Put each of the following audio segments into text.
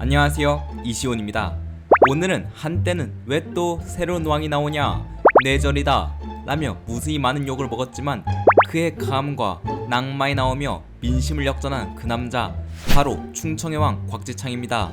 안녕하세요, 이시온입니다. 오늘은 한때는 왜 또 새로운 왕이 나오냐, 뇌절이다 라며 무수히 많은 욕을 먹었지만 그의 감과 낭만이 나오며 민심을 역전한 그 남자, 바로 충청의 왕 곽지창입니다.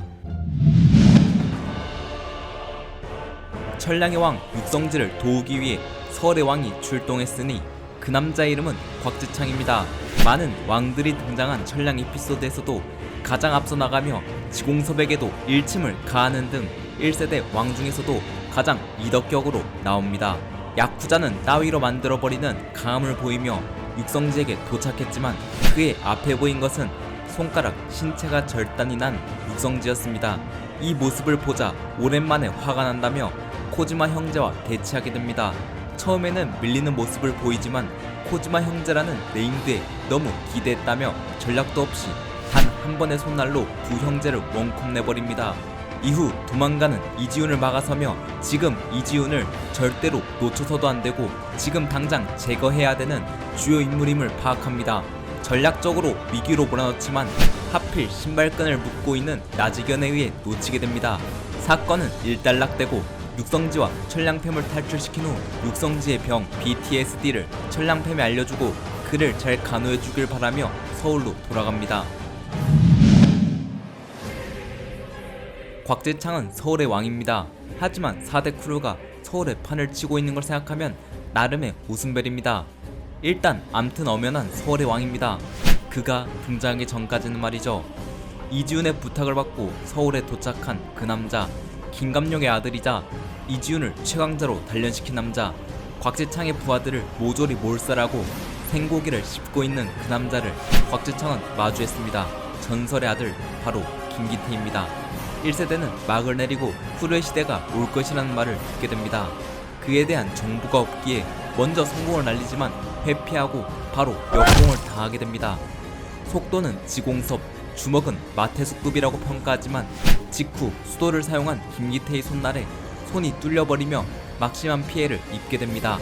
천량의 왕 육성지를 도우기 위해 서울의 왕이 출동했으니 그 남자의 이름은 곽지창입니다. 많은 왕들이 등장한 천량 에피소드에서도 가장 앞서 나가며 지공섭에게도 일침을 가하는 등 1세대 왕 중에서도 가장 리더격으로 나옵니다. 야쿠자는 따위로 만들어버리는 강함을 보이며 육성지에게 도착했지만 그의 앞에 보인 것은 손가락 신체가 절단이 난 육성지였습니다. 이 모습을 보자 오랜만에 화가 난다며 코지마 형제와 대치하게 됩니다. 처음에는 밀리는 모습을 보이지만 코지마 형제라는 네임드에 너무 기대했다며 전략도 없이 단 한 번의 손날로 두 형제를 원컵 내버립니다. 이후 도망가는 이지훈을 막아서며 지금 이지훈을 절대로 놓쳐서도 안되고 지금 당장 제거해야 되는 주요 인물임을 파악합니다. 전략적으로 위기로 몰아넣지만 하필 신발끈을 묶고 있는 나지견에 의해 놓치게 됩니다. 사건은 일단락되고 육성지와 천량팸을 탈출시킨 후 육성지의 병 BTSD를 천량팸에 알려주고 그를 잘 간호해주길 바라며 서울로 돌아갑니다. 곽지창은 서울의 왕입니다. 하지만 4대 크루가 서울에 판을 치고 있는 걸 생각하면 나름의 웃음벨입니다. 일단 암튼 엄연한 서울의 왕입니다. 그가 등장하기 전까지는 말이죠. 이지훈의 부탁을 받고 서울에 도착한 그 남자, 김감룡의 아들이자 이지훈을 최강자로 단련시킨 남자, 곽지창의 부하들을 모조리 몰살하고 생고기를 씹고 있는 그 남자를 곽지창은 마주했습니다. 전설의 아들, 바로 김기태입니다. 1세대는 막을 내리고 후르의 시대가 올 것이라는 말을 듣게 됩니다. 그에 대한 정보가 없기에 먼저 성공을 날리지만 회피하고 바로 역공을 당하게 됩니다. 속도는 지공섭, 주먹은 마태수급이라고 평가하지만 직후 수도를 사용한 김기태의 손날에 손이 뚫려버리며 막심한 피해를 입게 됩니다.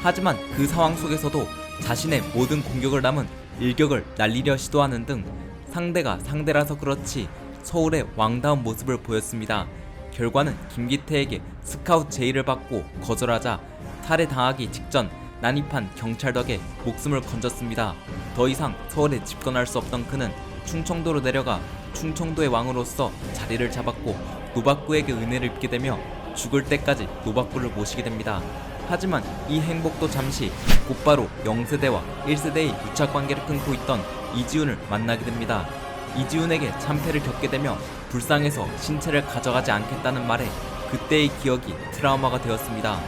하지만 그 상황 속에서도 자신의 모든 공격을 담은 일격을 날리려 시도하는 등 상대가 상대라서 그렇지 서울의 왕다운 모습을 보였습니다. 결과는 김기태에게 스카우트 제의를 받고 거절하자 살해당하기 직전 난입한 경찰 덕에 목숨을 건졌습니다. 더 이상 서울에 집권할 수 없던 그는 충청도로 내려가 충청도의 왕으로서 자리를 잡았고 노박구에게 은혜를 입게 되며 죽을 때까지 노박구를 모시게 됩니다. 하지만 이 행복도 잠시 곧바로 0세대와 1세대의 유착관계를 끊고 있던 이지훈을 만나게 됩니다. 이지훈에게 참패를 겪게 되며 불쌍해서 신체를 가져가지 않겠다는 말에 그때의 기억이 트라우마가 되었습니다.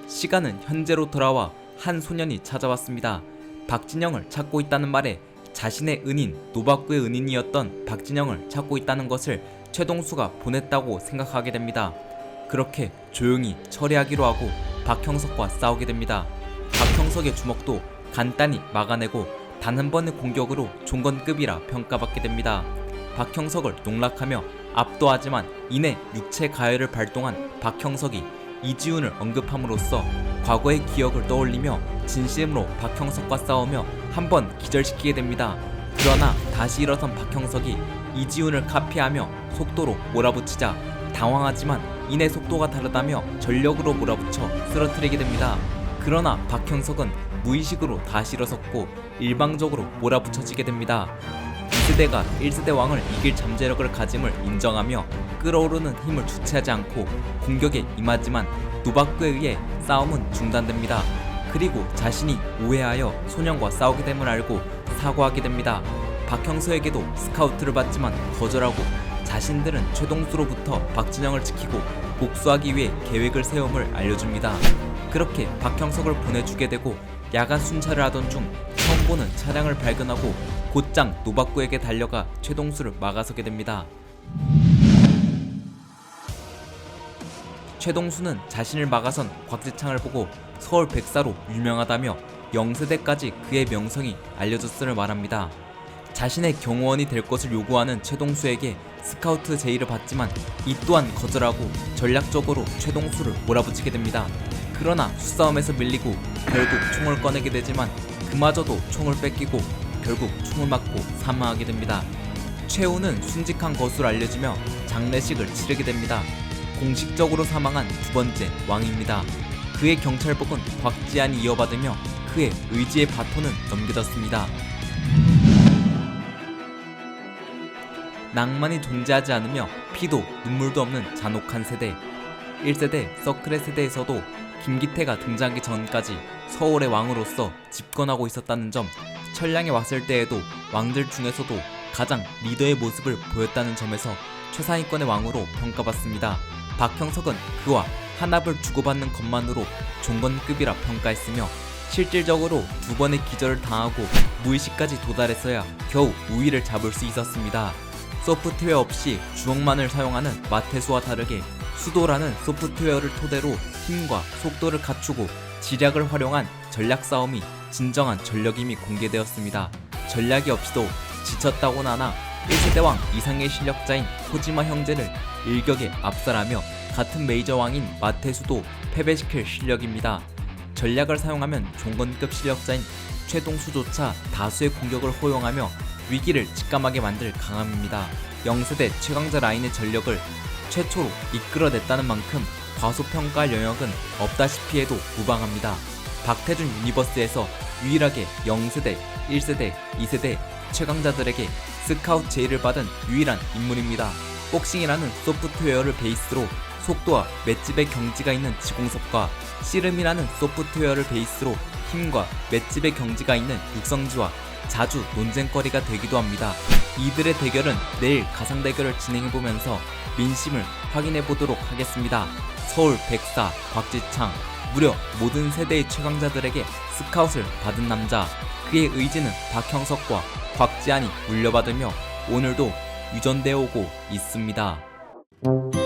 시간은 현재로 돌아와 한 소년이 찾아왔습니다. 박진영을 찾고 있다는 말에 자신의 은인 노박구의 은인이었던 박진영을 찾고 있다는 것을 최동수가 보냈다고 생각하게 됩니다. 그렇게 조용히 처리하기로 하고 박형석과 싸우게 됩니다. 박형석의 주먹도 간단히 막아내고 단 한 번의 공격으로 종건급이라 평가받게 됩니다. 박형석을 농락하며 압도하지만 이내 육체 가열을 발동한 박형석이 이지훈을 언급함으로써 과거의 기억을 떠올리며 진심으로 박형석과 싸우며 한번 기절시키게 됩니다. 그러나 다시 일어선 박형석이 이지훈을 카피하며 속도로 몰아붙이자 당황하지만 이내 속도가 다르다며 전력으로 몰아붙여 쓰러뜨리게 됩니다. 그러나 박형석은 무의식으로 다시 일어섰고 일방적으로 몰아붙여지게 됩니다. 2세대가 1세대 왕을 이길 잠재력을 가짐을 인정하며 끓어오르는 힘을 주체하지 않고 공격에 임하지만 노박구에 의해 싸움은 중단됩니다. 그리고 자신이 오해하여 소년과 싸우게 됨을 알고 사과하게 됩니다. 박형석에게도 스카우트를 받지만 거절하고 자신들은 최동수로부터 박진영을 지키고 복수하기 위해 계획을 세움을 알려줍니다. 그렇게 박형석을 보내주게 되고 야간 순찰을 하던 중 처음 보는 차량을 발견하고 곧장 노박구에게 달려가 최동수를 막아서게 됩니다. 최동수는 자신을 막아선 곽지창을 보고 서울 백사로 유명하다며 0세대까지 그의 명성이 알려졌음을 말합니다. 자신의 경호원이 될 것을 요구하는 최동수에게 스카우트 제의를 받지만 이 또한 거절하고 전략적으로 최동수를 몰아붙이게 됩니다. 그러나 수싸움에서 밀리고 결국 총을 꺼내게 되지만 그마저도 총을 뺏기고 결국 총을 맞고 사망하게 됩니다. 최우는 순직한 것으로 알려지며 장례식을 치르게 됩니다. 공식적으로 사망한 두 번째 왕입니다. 그의 경찰복은 곽지안이 이어받으며 그의 의지의 바톤은 넘겨졌습니다. 낭만이 존재하지 않으며 피도 눈물도 없는 잔혹한 세대. 1세대 서클의 세대에서도 김기태가 등장하기 전까지 서울의 왕으로서 집권하고 있었다는 점, 천량에 왔을 때에도 왕들 중에서도 가장 리더의 모습을 보였다는 점에서 최상위권의 왕으로 평가받습니다. 박형석은 그와 한압을 주고받는 것만으로 종건급이라 평가했으며 실질적으로 두 번의 기절을 당하고 무의식까지 도달했어야 겨우 우위를 잡을 수 있었습니다. 소프트웨어 없이 주먹만을 사용하는 마테수와 다르게 수도라는 소프트웨어를 토대로 힘과 속도를 갖추고 지략을 활용한 전략 싸움이 진정한 전력임이 공개되었습니다. 전략이 없이도 지쳤다고나 하나 1세대 왕 이상의 실력자인 코지마 형제를 일격에 압살하며 같은 메이저 왕인 마테수도 패배시킬 실력입니다. 전략을 사용하면 종건급 실력자인 최동수조차 다수의 공격을 허용하며 위기를 직감하게 만들 강함입니다. 0세대 최강자 라인의 전력을 최초로 이끌어냈다는 만큼 과소평가할 영역은 없다시피 해도 무방합니다. 박태준 유니버스에서 유일하게 0세대, 1세대, 2세대 최강자들에게 스카우트 제의를 받은 유일한 인물입니다. 복싱이라는 소프트웨어를 베이스로 속도와 맷집의 경지가 있는 지공섭과 씨름이라는 소프트웨어를 베이스로 힘과 맷집의 경지가 있는 육성지와 자주 논쟁거리가 되기도 합니다. 이들의 대결은 내일 가상 대결을 진행해보면서 민심을 확인해보도록 하겠습니다. 서울 백사 곽지창, 무려 모든 세대의 최강자들에게 스카웃을 받은 남자, 그의 의지는 박형석과 곽지안이 물려받으며 오늘도 유전되어 오고 있습니다.